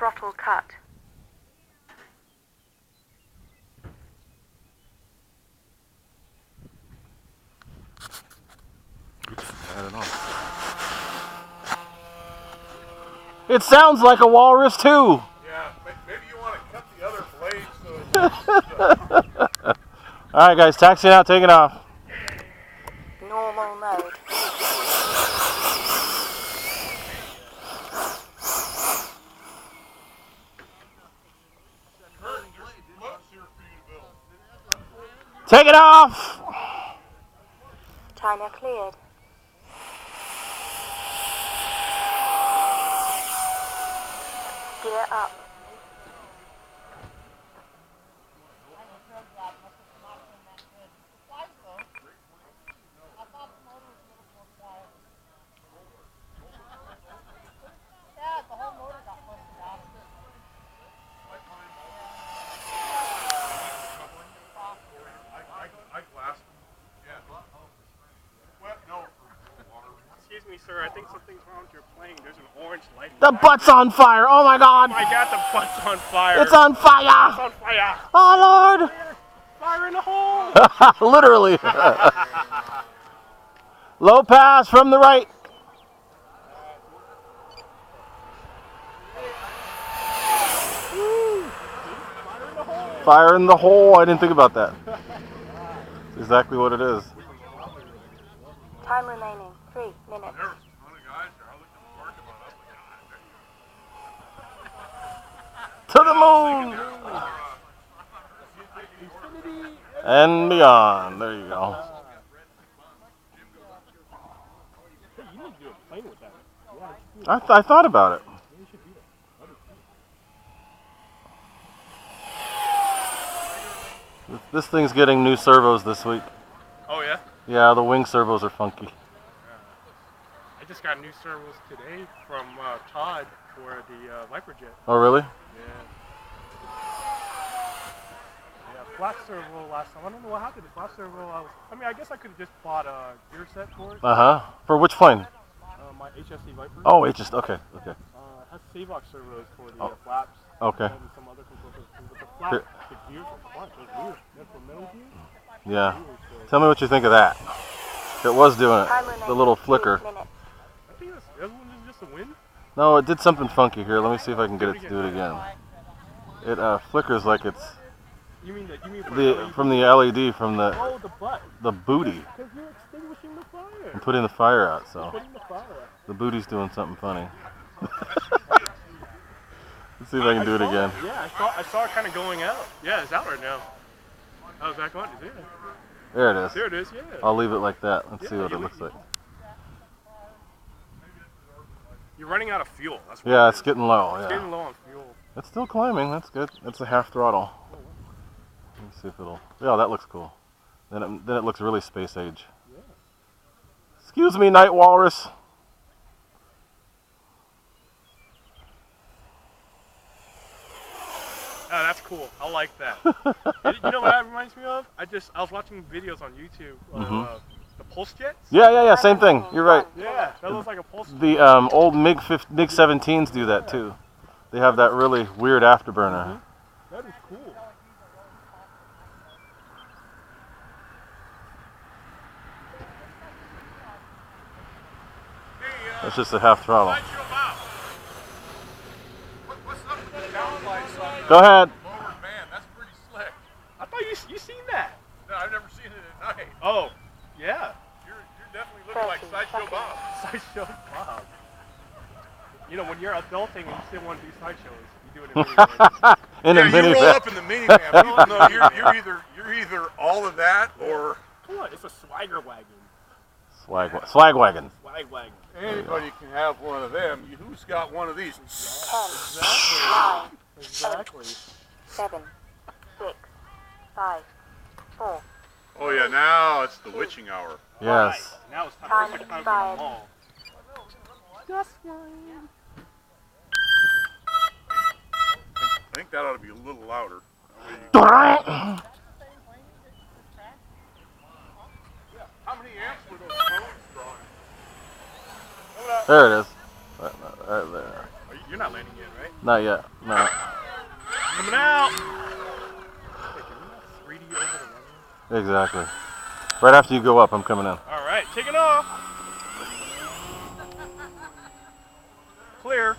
Throttle cut. I don't know. It sounds like a walrus too. Yeah, maybe you want to cut the other blade so it's Alright guys, taxiing out, taking off. Normal mode. Take it off! Timer cleared. Gear up. Excuse me, sir. I think something's wrong with your plane. There's an orange light. The butt's on fire! Oh my god! Oh my god, the butt's on fire. It's on fire! It's on fire. Oh Lord! Fire in the hole. Literally. Low pass from the right. Fire in the hole. I didn't think about that. That's exactly what it is. Time remaining 3 minutes. To the moon and beyond. There you go. I thought about it. This thing's getting new servos this week. Oh yeah? Yeah, the wing servos are funky. I just got new servos today from Todd for the Viper jet. Oh really? Yeah. Yeah, flat servo last time. I don't know what happened. The flat servo, I guess I could have just bought a gear set for it. For which plane? My HSC Viper. Oh, okay. It has Savox servos for the flaps. Okay. And some other components. But the flat, the gears are flat. They're weird. They're for metal gears. Yeah. Tell me what you think of that. It was doing it. The little flicker. I think the other one is just a wind. No, it did something funky here. Let me see if I can get it to do it again. It flickers like it's You mean from the LED from the the butt. the booty. Because you're extinguishing the fire. I'm putting the fire out, so Putting the fire out. the booty's doing something funny. Let's see if I can do it again. Yeah, I saw it kind of going out. Yeah, it's out right now. Oh, it's back on. Is it? There it is. There it is. Yeah. I'll leave it like that. Let's see what it looks like. You're running out of fuel. That's what Yeah, it it's is. getting low. It's Yeah, getting low on fuel. it's still climbing. That's good. That's a half throttle. Let me see if it'll. Yeah, that looks cool. Then it looks really space age. Yeah. Excuse me, night walrus. Oh, that's cool. I like that. You know what that reminds me of? I was watching videos on YouTube of the pulse jets. Yeah. Same thing. You're right. Yeah, that looks like a pulse jet. The old MiG 17s do that too. They have that really weird afterburner. That is cool. That's just a half throttle. Go ahead. Forward man, that's pretty slick. I thought you seen that. No, I've never seen it at night. Oh, yeah. You're definitely looking like Sideshow Bob. Sideshow Bob. You know, when you're adulting and you still want to do sideshows, you do it in minivan. In a You roll minivan. up in the minivan. People know you're either all of that or Come on, it's a swagger wagon. Swag wagon. Swag wagon. anybody can have one of them. Who's got one of these? 10, 9, Exactly. 7, 6, 5, 4. Oh yeah, now it's the witching hour. Yes. Now it's time Time to time expired. for them all. Just one. I think that ought to be a little louder. How many amps were those phones drawing? There it is. Right there. You're not landing yet, right? Not yet. No. Coming out! Hey, can we not 3D over the runway? Exactly. Right after you go up, I'm coming in. Alright, taking off! Clear.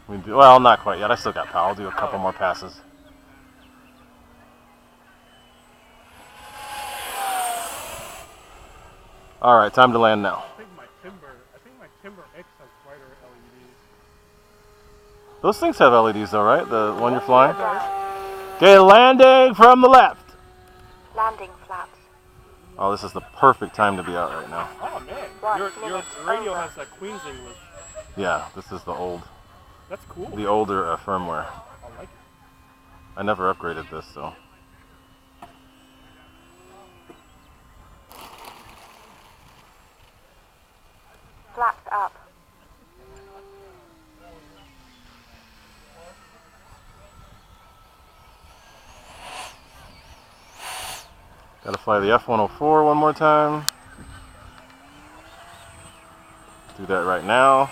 Well, not quite yet. I still got power. I'll do a couple more passes. All right, time to land now. I think my Timber X has brighter LEDs. Those things have LEDs though, right? The one you're flying? Okay, landing from the left. Landing flaps. Oh, this is the perfect time to be out right now. Oh man, 1 your minute radio over. has that Queen's English. Yeah, this is the That's cool. older firmware. I like it. I never upgraded this, so. Flaps up. Gotta fly the F-104 one more time. Do that right now.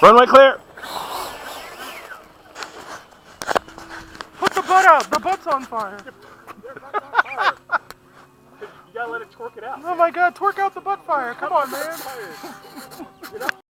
Runway clear! Put the butt out! The butt's on fire! You gotta let it torque it out. Oh my god, torque out the butt fire. Come on, man.